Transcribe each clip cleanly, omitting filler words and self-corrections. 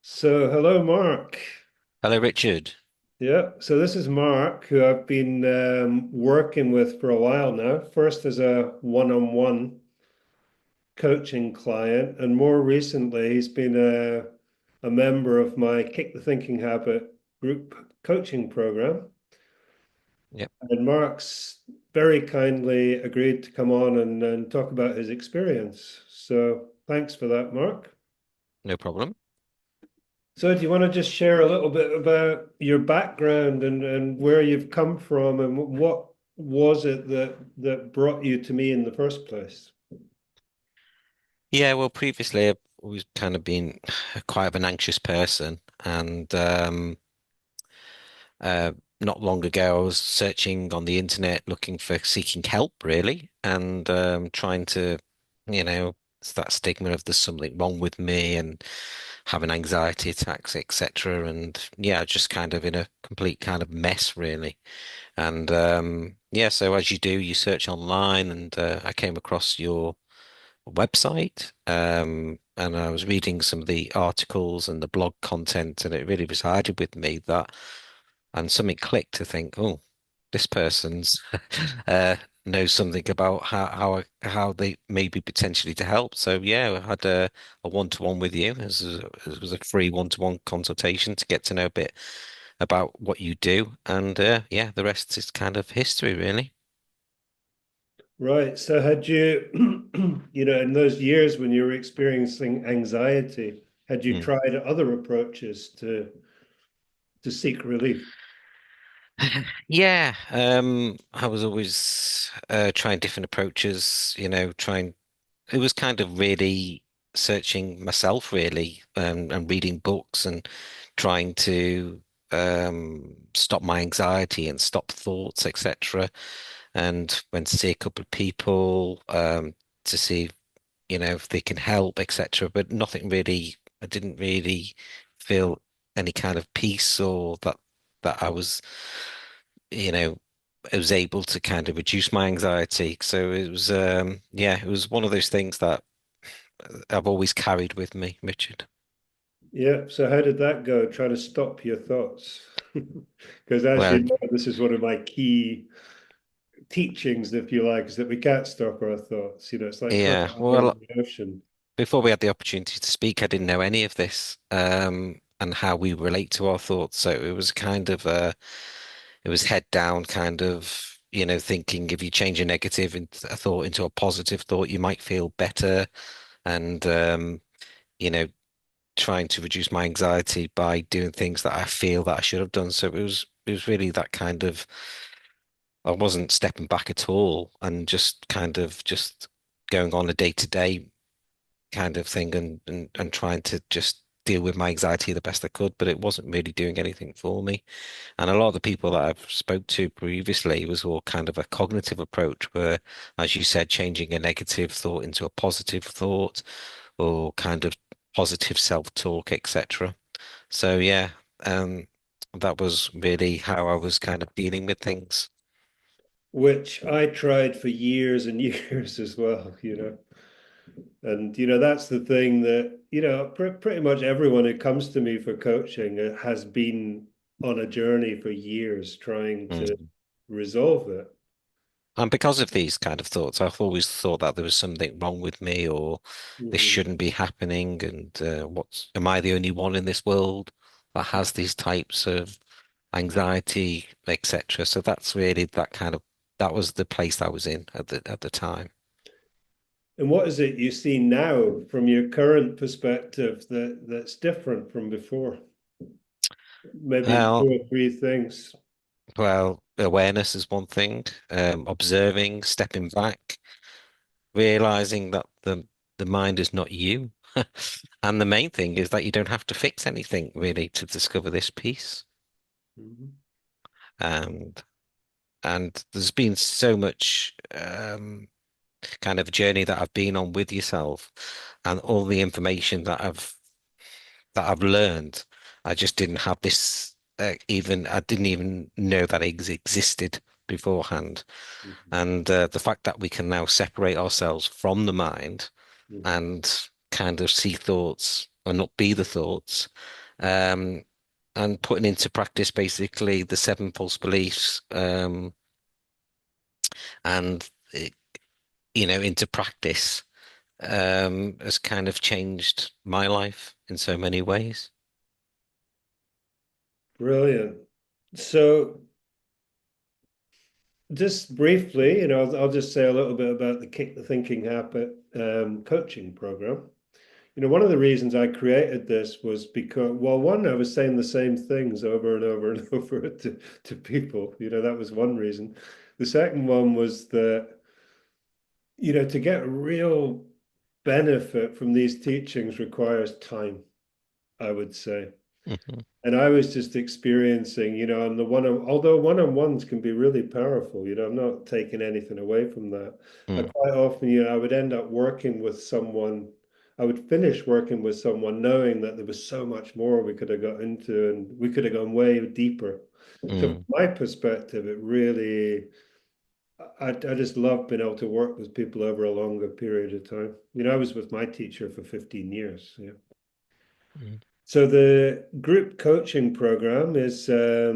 So, hello, Mark. Hello, Richard. Yeah, so this is Mark, who I've been working with for a while now. First as a one-on-one coaching client, and more recently, he's been a member of my Kick the Thinking Habit group coaching program. Yep, And Mark's very kindly agreed to come on and talk about his experience. So, thanks for that, Mark. no problem. So, do you want to just share a little bit about your background and where you've come from and what was it that brought you to me in the first place? Yeah, well, previously I've always kind of been quite of an anxious person, and uh, not long ago I was searching on the internet looking for seeking help, really, and trying to, it's that stigma of there's something wrong with me and having anxiety attacks, etc. And yeah, just kind of in a complete kind of mess, really. And yeah, so as you do, you search online, and I came across your website, and I was reading some of the articles and the blog content, and it really resided with me that, and something clicked to think, oh, this person's uh, knows something about how they maybe potentially to help. So yeah, I had a one-to-one with you. It was a free one-to-one consultation to get to know a bit about what you do, and yeah, the rest is kind of history, really. Right. So, had you, in those years when you were experiencing anxiety, had you Hmm. tried other approaches to seek relief? Yeah, I was always trying different approaches, trying it was kind of really searching myself really, and reading books and trying to stop my anxiety and stop thoughts, etc. And went to see a couple of people to see, if they can help, etc. But nothing really, I didn't really feel any kind of peace or that I was, you know, I was able to kind of reduce my anxiety. So it was, yeah, it was one of those things that I've always carried with me, Richard. Yeah. So, how did that go? Trying to stop your thoughts? Because, as you Well, know, this is one of my key teachings, if you like, is that we can't stop our thoughts. It's like trying to yeah, avoid well, the ocean. before we had the opportunity to speak, I didn't know any of this, and how we relate to our thoughts. So it was kind of it was head down, kind of, thinking if you change a negative a thought into a positive thought, you might feel better, and you know, trying to reduce my anxiety by doing things that I feel that I should have done. So it was really that kind of, I wasn't stepping back at all and just kind of just going on a day to day kind of thing, and trying to just deal with my anxiety the best I could, but it wasn't really doing anything for me. And a lot of the people that I've spoke to previously was all kind of a cognitive approach where, as you said, changing a negative thought into a positive thought, or kind of positive self-talk, etc. So yeah, um, that was really how I was kind of dealing with things. Which I tried for years and years as well. And that's the thing that pretty much everyone who comes to me for coaching has been on a journey for years trying to Mm. resolve it. And because of these kind of thoughts, I've always thought that there was something wrong with me, or this Mhm. shouldn't be happening. And am I the only one in this world that has these types of anxiety, etc.? So that's really that was the place I was in at the time. And what is it you see now from your current perspective that's different from before? Maybe two Well, or three things. well, awareness is one thing. Observing, stepping back, realizing that the mind is not you. And the main thing is that you don't have to fix anything really to discover this peace. Mhm. And there's been so much kind of journey that I've been on with yourself, and all the information that I've learned. I just didn't have this, even I didn't even know that it existed beforehand. Mhm. And the fact that we can now separate ourselves from the mind Mhm. and kind of see thoughts and not be the thoughts. Um, and putting into practice basically the seven false beliefs, and into practice, has kind of changed my life in so many ways. Brilliant. So just briefly, I'll just say a little bit about the Kick the Thinking Habit coaching program. One of the reasons I created this was because, well, one, I was saying the same things over and over and over to people. That was one reason. The second one was that, to get real benefit from these teachings requires time, I would say. Hmm. And I was just experiencing, and although one-on-ones can be really powerful, I'm not taking anything away from that. I Mm, quite often, I would end up working with someone, I would finish working with someone knowing that there was so much more we could have got into and we could have gone way deeper. So from mm, my perspective, it really, I just love being able to work with people over a longer period of time. I was with my teacher for 15 years. Yeah. mm. So the group coaching program is a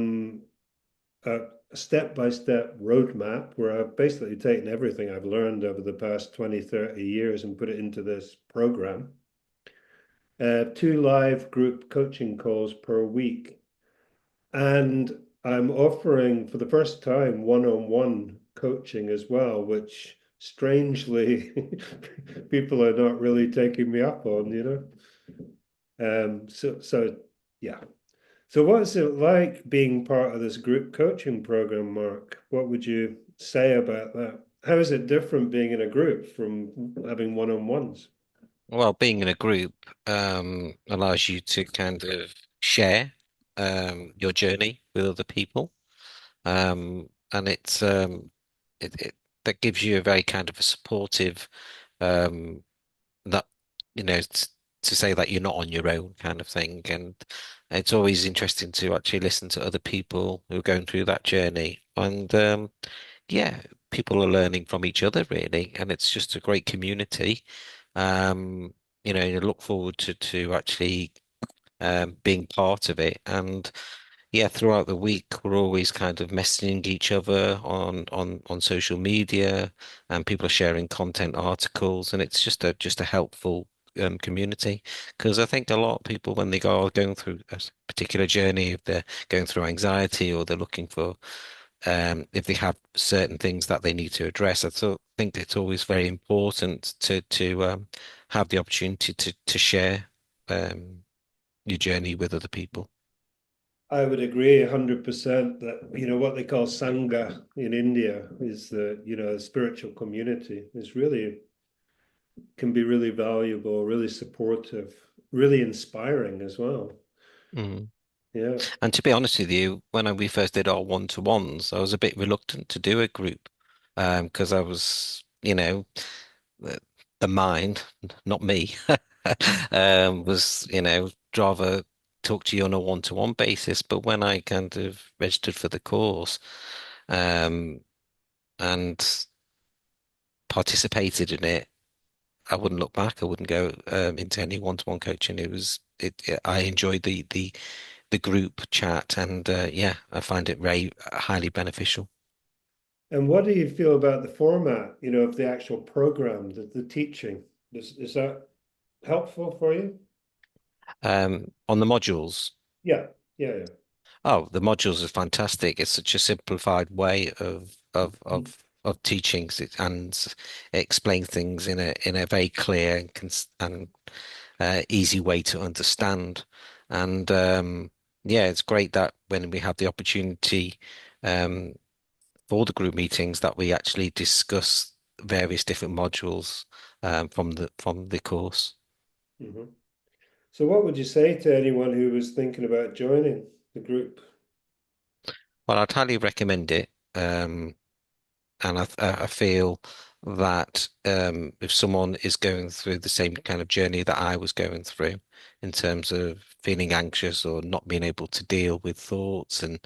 step-by-step roadmap where I've basically taken everything I've learned over the past 20, 30 years and put it into this program. Two live group coaching calls per week. And I'm offering for the first time one-on-one coaching as well, which strangely people are not really taking me up on. So yeah. So what's it like being part of this group coaching program, Mark? What would you say about that? How is it different being in a group from having one-on-ones? Well, being in a group allows you to kind of share your journey with other people, and it that gives you a very kind of a supportive, um, that to say that you're not on your own kind of thing. And it's always interesting to actually listen to other people who are going through that journey. And yeah, people are learning from each other really, and it's just a great community. Um, you look forward to actually being part of it. And yeah, throughout the week, we're always kind of messaging each other on social media, and people are sharing content articles, and it's just a helpful community. Because I think a lot of people, when they are going through a particular journey, if they're going through anxiety or they're looking for, if they have certain things that they need to address, think it's always very important to have the opportunity to share um, your journey with other people. I would agree 100% that, what they call Sangha in India is the spiritual community is really, can be really valuable, really supportive, really inspiring as well. Mm. Yeah. And to be honest with you, when we first did our one-to-ones, I was a bit reluctant to do a group, because I was, the, the mind, not me, was, rather talk to you on a one-to-one basis. But when I kind of registered for the course, um, and participated in it, I wouldn't look back. I wouldn't go into any one-to-one coaching. I enjoyed the group chat, and yeah, I find it very highly beneficial. And what do you feel about the format, of the actual program, the teaching? Is that helpful for you? On the modules, Yeah, yeah, yeah. oh, the modules are fantastic. It's such a simplified way of teaching and it explains things in a very clear and easy way to understand. And yeah, it's great that when we have the opportunity, um, for the group meetings, that we actually discuss various different modules from the course. Hmm. So, what would you say to anyone who was thinking about joining the group? Well, I'd highly recommend it. And I feel that if someone is going through the same kind of journey that I was going through, in terms of feeling anxious or not being able to deal with thoughts, and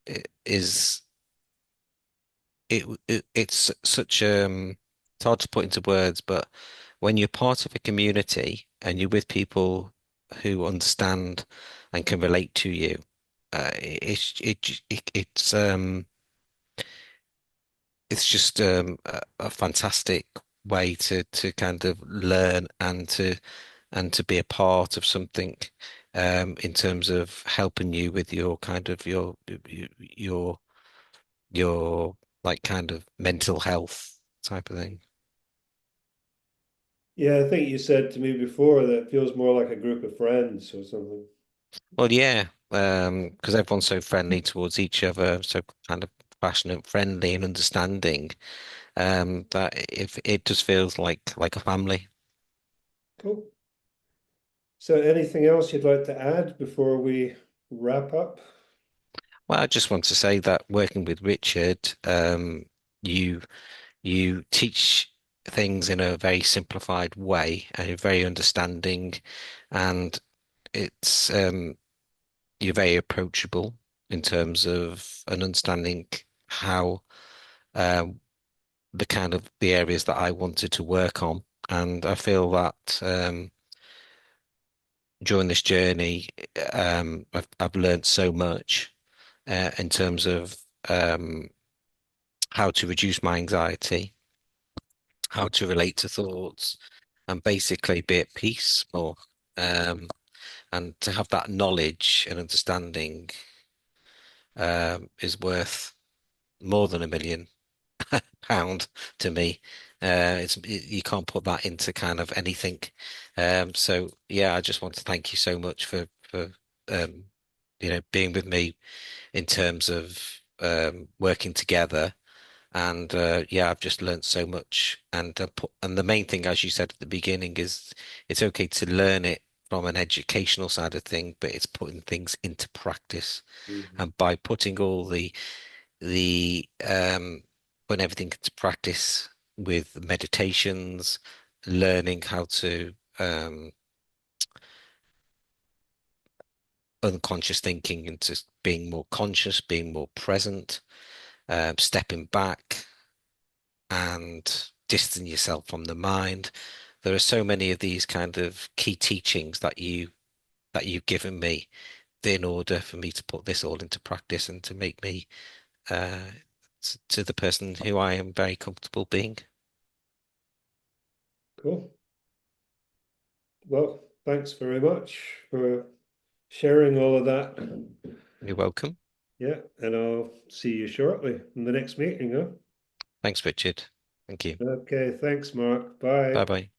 it is it's such it's hard to put into words, but when you're part of a community and you're with people who understand and can relate to you, it's just a fantastic way to kind of learn and to be a part of something in terms of helping you with your kind of your your like kind of mental health type of thing. Yeah, I think you said to me before that it feels more like a group of friends or something. Well, yeah, because everyone's so friendly towards each other, so kind of passionate, friendly, and understanding. That if it just feels like a family. Cool. So anything else you'd like to add before we wrap up? Well, I just want to say that working with Richard, you you teach things in a very simplified way and you're very understanding, and it's you're very approachable in terms of an understanding how um, the kind of the areas that I wanted to work on. And I feel that during this journey, I've learned so much in terms of um, how to reduce my anxiety, how to relate to thoughts, and basically be at peace more. Um, and to have that knowledge and understanding is worth more than £1 million to me. You can't put that into kind of anything. So yeah, I just want to thank you so much for um, being with me in terms of working together. And yeah, I've just learned so much. And the main thing, as you said at the beginning, is it's okay to learn it from an educational side of thing, but it's putting things into practice. Mhm. And by putting all the putting everything into practice with meditations, learning how to unconscious thinking into being more conscious, being more present, stepping back and distance yourself from the mind. There are so many of these kind of key teachings that you've given me in order for me to put this all into practice and to make me uh, to the person who I am very comfortable being. Cool. Well, thanks very much for sharing all of that. You're welcome. Yeah, and I'll see you shortly in the next meeting, huh? Thanks, Richard. Thank you. Okay, thanks, Mark. Bye Bye. bye.